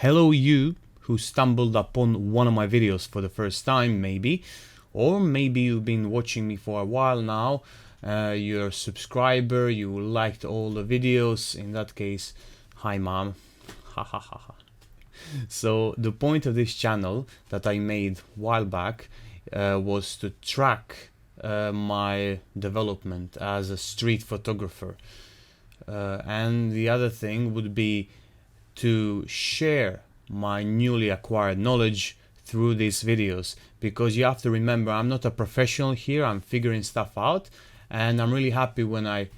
Hello you who stumbled upon one of my videos for the first time maybe, or maybe you've been watching me for a while now, you're a subscriber, you liked all the videos. In that case, hi mom. Ha ha ha ha. So the point of this channel that I made a while back was to track my development as a street photographer, and the other thing would be to share my newly acquired knowledge through these videos, because you have to remember I'm not a professional here, I'm figuring stuff out, and I'm really happy when I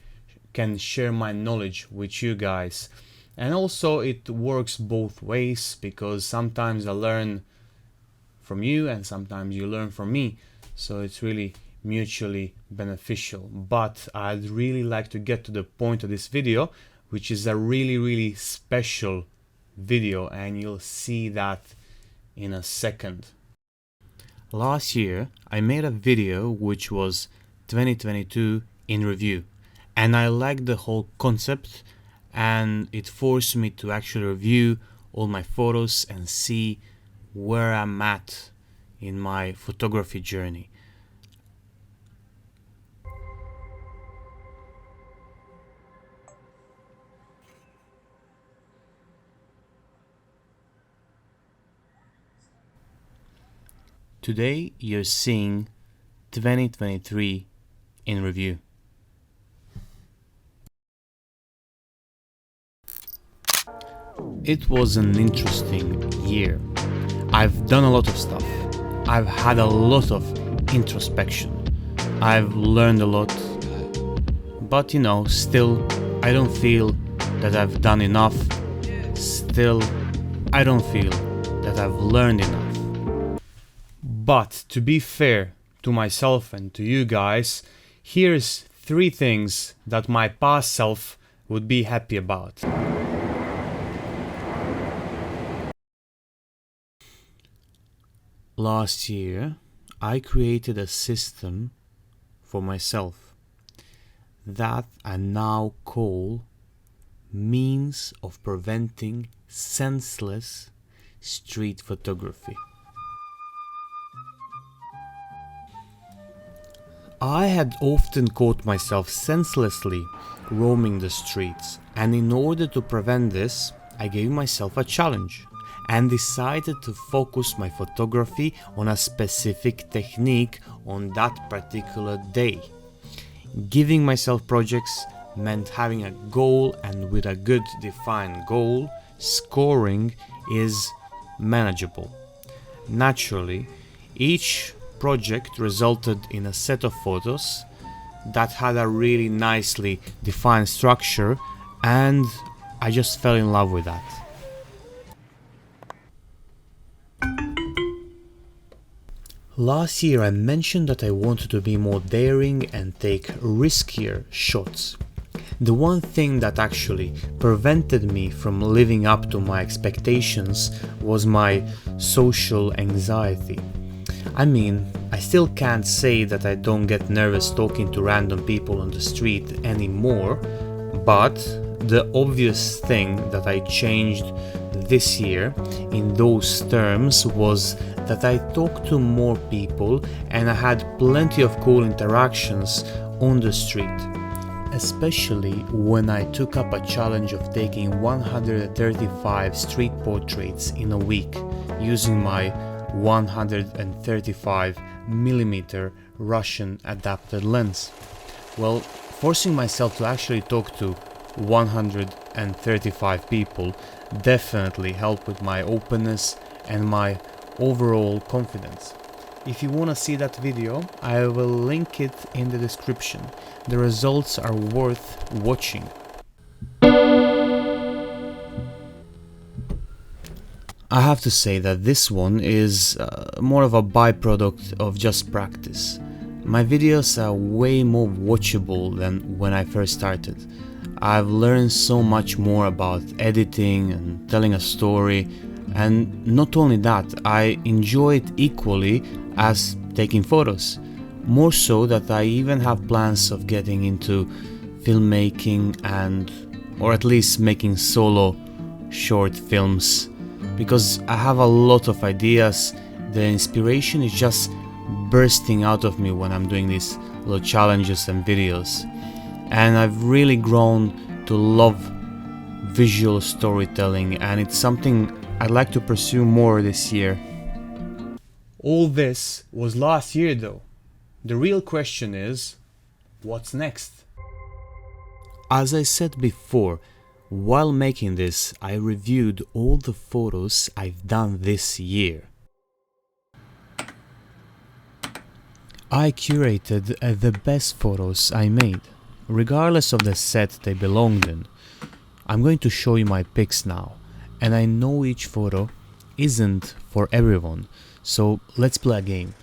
can share my knowledge with you guys. And also it works both ways, because sometimes I learn from you and sometimes you learn from me, so it's really mutually beneficial. But I'd really like to get to the point of this video, which is a really special video, and you'll see that in a second. Last year I made a video which was 2022 in review, and I liked the whole concept, and it forced me to actually review all my photos and see where I'm at in my photography journey. Today you're seeing 2023 in review. It was an interesting year. I've done a lot of stuff. I've had a lot of introspection. I've learned a lot. But still, I don't feel that I've done enough. Still, I don't feel that I've learned enough. But to be fair to myself and to you guys, here's 3 things that my past self would be happy about. Last year, I created a system for myself that I now call means of preventing senseless street photography. I had often caught myself senselessly roaming the streets, and in order to prevent this, I gave myself a challenge and decided to focus my photography on a specific technique on that particular day. Giving myself projects meant having a goal, and with a good defined goal, scoring is manageable. Naturally, each project resulted in a set of photos that had a really nicely defined structure, and I just fell in love with that. Last year I mentioned that I wanted to be more daring and take riskier shots. The one thing that actually prevented me from living up to my expectations was my social anxiety. I mean, I still can't say that I don't get nervous talking to random people on the street anymore, but the obvious thing that I changed this year in those terms was that I talked to more people and I had plenty of cool interactions on the street. Especially when I took up a challenge of taking 135 street portraits in a week using my 135mm Russian adapted lens. Well, forcing myself to actually talk to 135 people definitely helped with my openness and my overall confidence. If you want to see that video, I will link it in the description. The results are worth watching. I have to say that this one is more of a byproduct of just practice. My videos are way more watchable than when I first started. I've learned so much more about editing and telling a story, and not only that, I enjoy it equally as taking photos. More so that I even have plans of getting into filmmaking or at least making solo short films because I have a lot of ideas. The inspiration is just bursting out of me when I'm doing these little challenges and videos, and I've really grown to love visual storytelling, and it's something I'd like to pursue more this year. All this was last year though. The real question is, what's next? As I said before, while making this, I reviewed all the photos I've done this year. I curated the best photos I made, regardless of the set they belonged in. I'm going to show you my picks now, and I know each photo isn't for everyone, so let's play a game.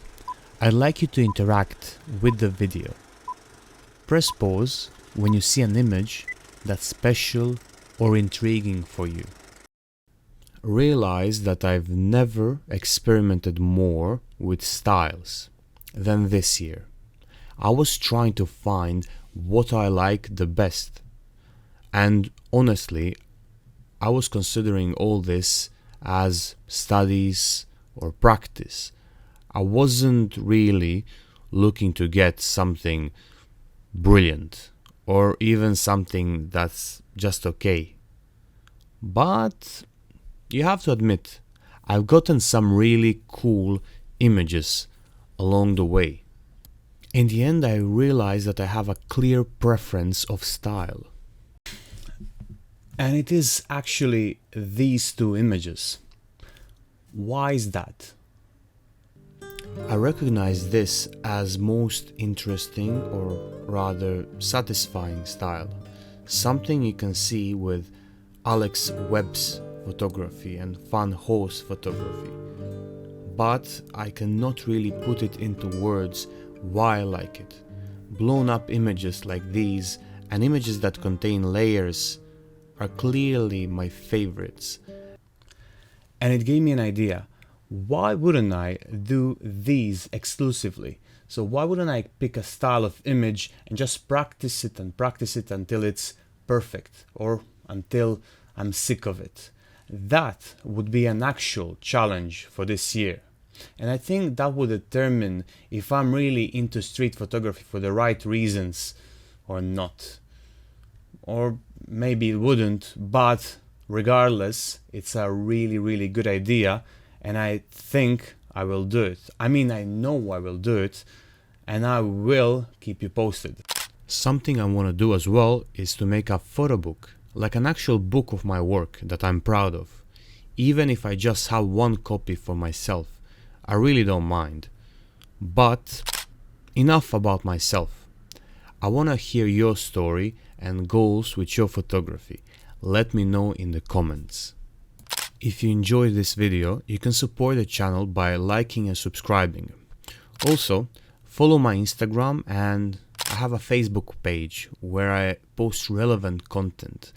I'd like you to interact with the video. Press pause when you see an image that's special or intriguing for you. Realize that I've never experimented more with styles than this year. I was trying to find what I like the best, and honestly, I was considering all this as studies or practice. I wasn't really looking to get something brilliant or even something that's just okay. But you have to admit, I've gotten some really cool images along the way. In the end, I realized that I have a clear preference of style. And it is actually these two images. Why is that? I recognize this as most interesting, or rather satisfying style. Something you can see with Alex Webb's photography and Van Ho's photography. But I cannot really put it into words why I like it. Blown up images like these and images that contain layers are clearly my favorites. And it gave me an idea. Why wouldn't I do these exclusively? So why wouldn't I pick a style of image and just practice it until it's perfect, or until I'm sick of it? That would be an actual challenge for this year. And I think that would determine if I'm really into street photography for the right reasons or not. Or maybe it wouldn't, but regardless, it's a really good idea, and I think I will do it. I mean, I know I will do it, and I will keep you posted. Something I want to do as well is to make a photo book, like an actual book of my work that I'm proud of. Even if I just have one copy for myself, I really don't mind. But enough about myself. I want to hear your story and goals with your photography. Let me know in the comments. If you enjoyed this video, you can support the channel by liking and subscribing. Also, follow my Instagram, and I have a Facebook page where I post relevant content.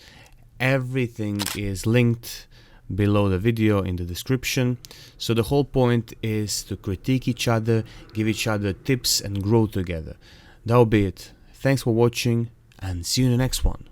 Everything is linked below the video in the description. So the whole point is to critique each other, give each other tips and grow together. That'll be it. Thanks for watching, and see you in the next one.